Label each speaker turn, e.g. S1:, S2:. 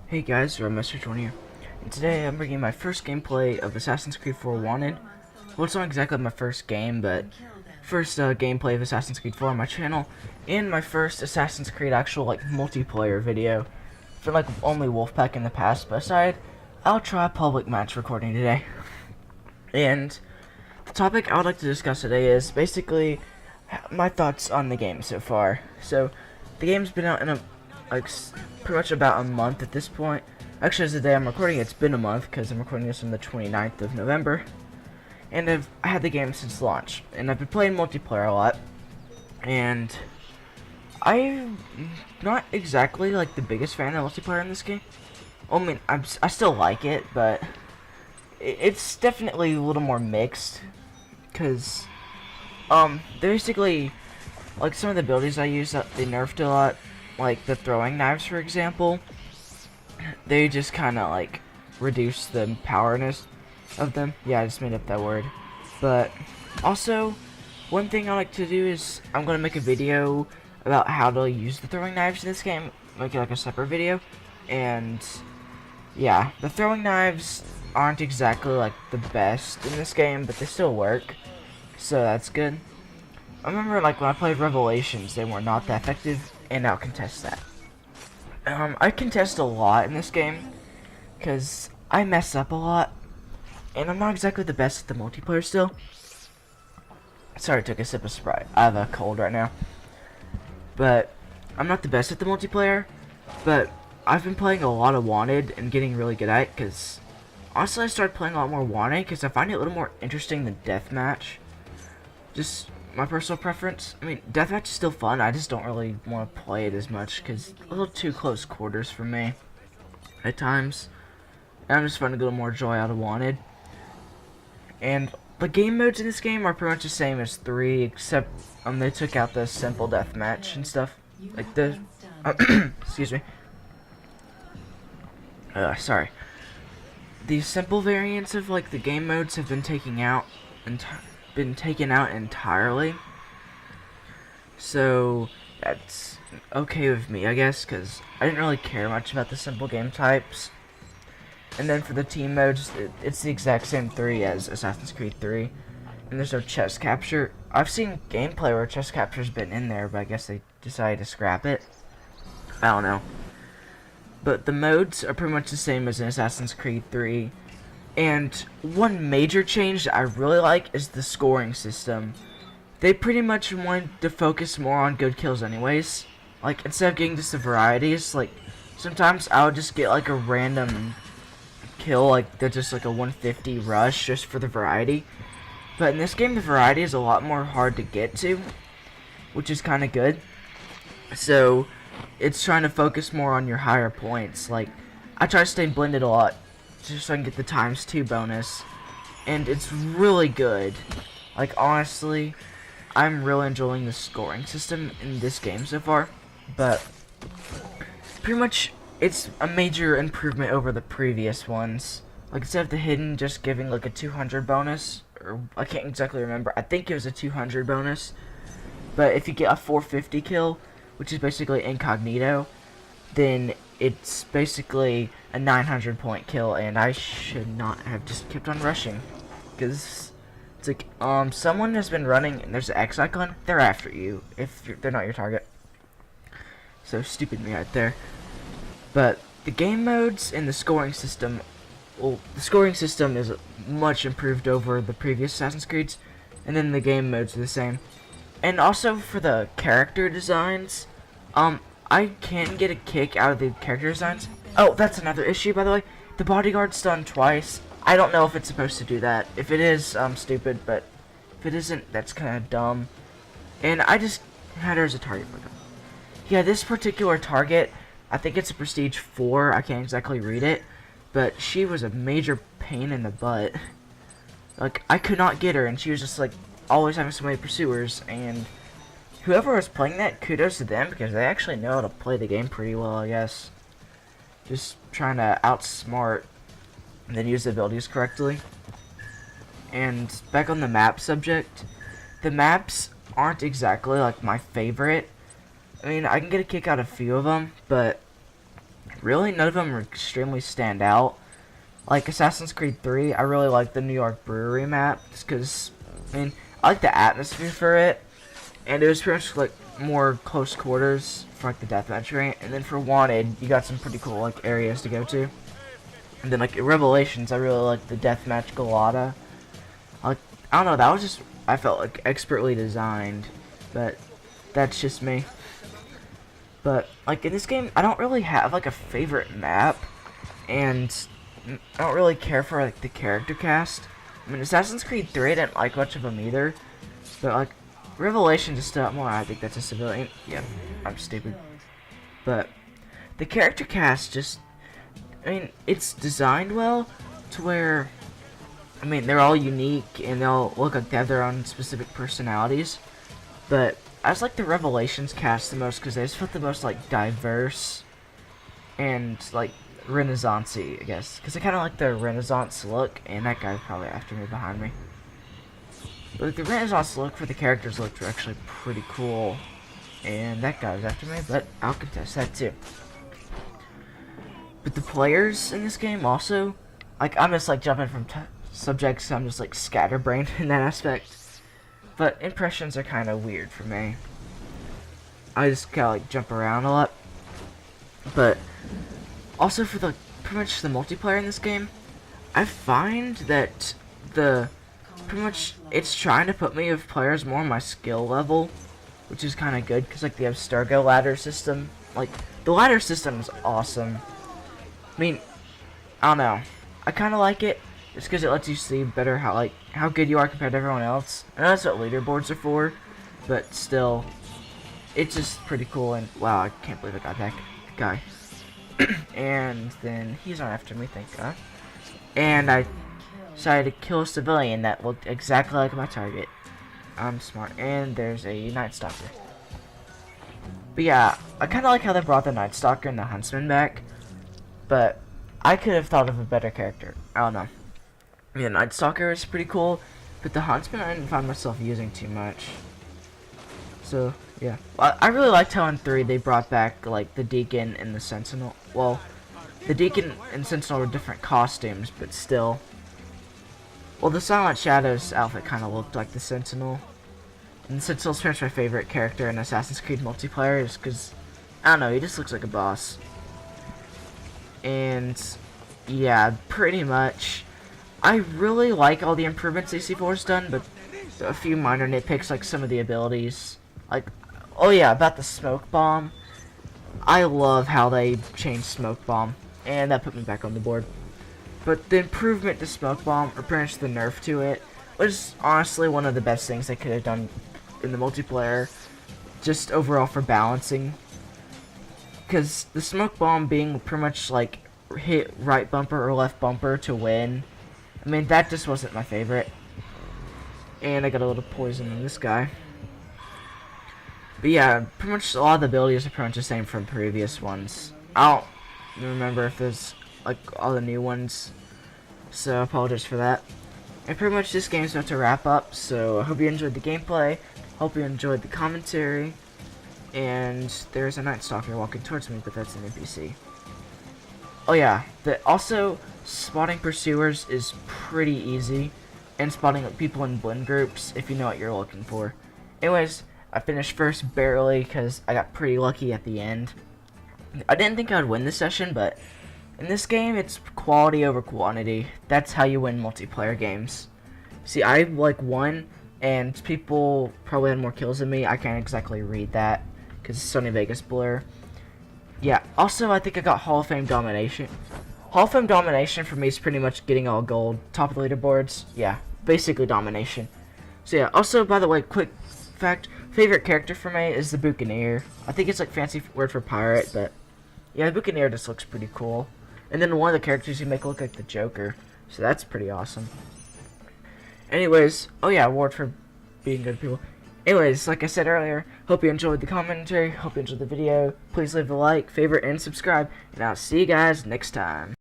S1: Hey guys, Mr. here, and today I'm bringing my first gameplay of Assassin's Creed 4 Wanted. Well, it's not exactly my first game, but first gameplay of Assassin's Creed 4 on my channel, and my first Assassin's Creed actual multiplayer video. For only Wolfpack in the past, but aside, I'll try public match recording today. And the topic I would like to discuss today is basically my thoughts on the game so far. So, the game's been out in pretty much about a month at this point. Actually, as the day I'm recording, it's been a month because I'm recording this on the 29th of November. And I had the game since launch, and I've been playing multiplayer a lot. And I'm not exactly the biggest fan of multiplayer in this game. I mean, I still like it, but it's definitely a little more mixed. Cause basically, some of the abilities I use that they nerfed a lot, like the throwing knives, for example. They just kind of reduce the powerness of them. Yeah, I just made up that word. But also, one thing I like to do is I'm gonna make a video about how to use the throwing knives in this game. Make it a separate video. And yeah, the throwing knives aren't exactly the best in this game, but they still work. So that's good. I remember when I played Revelations, they were not that effective, and I'll contest that. I contest a lot in this game, because I mess up a lot, and I'm not exactly the best at the multiplayer still. Sorry, I took a sip of Sprite. I have a cold right now. But I'm not the best at the multiplayer, but I've been playing a lot of Wanted and getting really good at it, because honestly I started playing a lot more Wanted because I find it a little more interesting than Deathmatch. Just my personal preference. I mean, Deathmatch is still fun, I just don't really want to play it as much because a little too close quarters for me at times. And I'm just finding a little more joy out of Wanted. And the game modes in this game are pretty much the same as 3, except they took out the simple deathmatch and stuff. Like the excuse me. Sorry. The simple variants of the game modes have been taken out entirely. So that's okay with me, I guess, because I didn't really care much about the simple game types. And then for the team modes, it's the exact same 3 as Assassin's Creed 3. And there's no chest capture. I've seen gameplay where chest capture's been in there, but I guess they decided to scrap it. I don't know. But the modes are pretty much the same as in Assassin's Creed 3. And one major change that I really like is the scoring system. They pretty much wanted to focus more on good kills anyways. Instead of getting just the varieties, sometimes I would just get a random kill, they're just a 150 rush just for the variety. But in this game, the variety is a lot more hard to get to, which is kind of good. So it's trying to focus more on your higher points. I try to stay blended a lot just so I can get the ×2 bonus, and it's really good. Honestly, I'm really enjoying the scoring system in this game so far. But pretty much it's a major improvement over the previous ones. Instead of the hidden just giving a 200 bonus, or I can't exactly remember, I think it was a 200 bonus, but if you get a 450 kill, which is basically incognito, then it's basically a 900 point kill, and I should not have just kept on rushing, because it's someone has been running and there's an X icon, they're after you if they're not your target. So stupid me right there. But the game modes and the scoring system, well, the scoring system is much improved over the previous Assassin's Creeds, and then the game modes are the same. And also for the character designs, I can get a kick out of the character designs. Oh, that's another issue, by the way. The bodyguard's done twice. I don't know if it's supposed to do that. If it is, I'm stupid, but if it isn't, that's kind of dumb. And I just had her as a target. Yeah, this particular target, I think it's a Prestige 4, I can't exactly read it, but she was a major pain in the butt. I could not get her, and she was just, always having so many pursuers, and whoever was playing that, kudos to them, because they actually know how to play the game pretty well, I guess. Just trying to outsmart and then use the abilities correctly. And back on the map subject, the maps aren't exactly, my favorite. I mean, I can get a kick out of a few of them, but really none of them are extremely stand out. Like Assassin's Creed 3, I really like the New York Brewery map, just because, I mean, I like the atmosphere for it, and it was pretty much like more close quarters for like the deathmatch variant. And then for Wanted, you got some pretty cool like areas to go to. And then like in Revelations, I really like the deathmatch Galata. Like, I don't know, that was just, I felt like expertly designed, but that's just me. But like in this game, I don't really have like a favorite map, and I don't really care for like the character cast. I mean, Assassin's Creed 3, I didn't like much of them either, but like Revelations is still more. I think that's a civilian. Yeah, I'm stupid. But the character cast just, I mean, it's designed well to where, I mean, they're all unique and they all look like they have their own specific personalities. But I just like the Revelations cast the most because they just felt the most like diverse and like Renaissance-y, I guess, because I kind of like the Renaissance look, and that guy's probably after me behind me. But like, the Renaissance look for the characters looked actually pretty cool, and that guy was after me, but I'll contest that too. But the players in this game also, like, I'm just like jumping from subjects, so I'm just like scatterbrained in that aspect. But impressions are kind of weird for me. I just kind of like jump around a lot. But also for the pretty much the multiplayer in this game, I find that pretty much it's trying to put me with players more on my skill level, which is kind of good because like they have Stargo ladder system. Like the ladder system is awesome. I mean, I don't know, I kind of like it just because it lets you see better how good you are compared to everyone else. I know that's what leaderboards are for, but still, it's just pretty cool. And wow, I can't believe I got that guy. And then he's not after me, thank God. And I decided to kill a civilian that looked exactly like my target. I'm smart. And there's a Night Stalker. But yeah, I kind of like how they brought the Night Stalker and the Huntsman back. But I could have thought of a better character. I don't know. I mean, the Night Stalker is pretty cool, but the Huntsman I didn't find myself using too much. So yeah, well, I really liked how in 3 they brought back like the Deacon and the Sentinel. Well, the Deacon and Sentinel were different costumes, but still. Well, the Silent Shadows outfit kind of looked like the Sentinel. And the Sentinel's pretty much my favorite character in Assassin's Creed multiplayer, just because, I don't know, he just looks like a boss. And yeah, pretty much. I really like all the improvements AC4's done, but a few minor nitpicks like some of the abilities. Like, oh yeah, about the Smoke Bomb. I love how they changed Smoke Bomb, and that put me back on the board. But the improvement to Smoke Bomb, or pretty much the nerf to it, was honestly one of the best things they could have done in the multiplayer, just overall for balancing. Because the Smoke Bomb being pretty much like hit right bumper or left bumper to win, I mean, that just wasn't my favorite. And I got a little poison in this guy. But yeah, pretty much a lot of the abilities are pretty much the same from previous ones. I don't remember if there's like all the new ones, so I apologize for that. And pretty much this game's about to wrap up, so I hope you enjoyed the gameplay, hope you enjoyed the commentary, and there's a Night Stalker walking towards me, but that's an NPC. Oh yeah, also spotting pursuers is pretty easy, and spotting people in blend groups if you know what you're looking for. Anyways, I finished first barely because I got pretty lucky at the end. I didn't think I'd win this session, but in this game, it's quality over quantity. That's how you win multiplayer games. See, I like won, and people probably had more kills than me. I can't exactly read that because it's Sony Vegas Blur. Yeah, also I think I got Hall of Fame Domination. Hall of Fame Domination for me is pretty much getting all gold. Top of the leaderboards. Yeah, basically domination. So yeah, also by the way, quick fact, favorite character for me is the Buccaneer. I think it's like fancy word for pirate, but yeah, the Buccaneer just looks pretty cool. And then one of the characters you make look like the Joker. So that's pretty awesome. Anyways, oh yeah, award for being good people. Anyways, like I said earlier, hope you enjoyed the commentary, hope you enjoyed the video. Please leave a like, favorite, and subscribe, and I'll see you guys next time.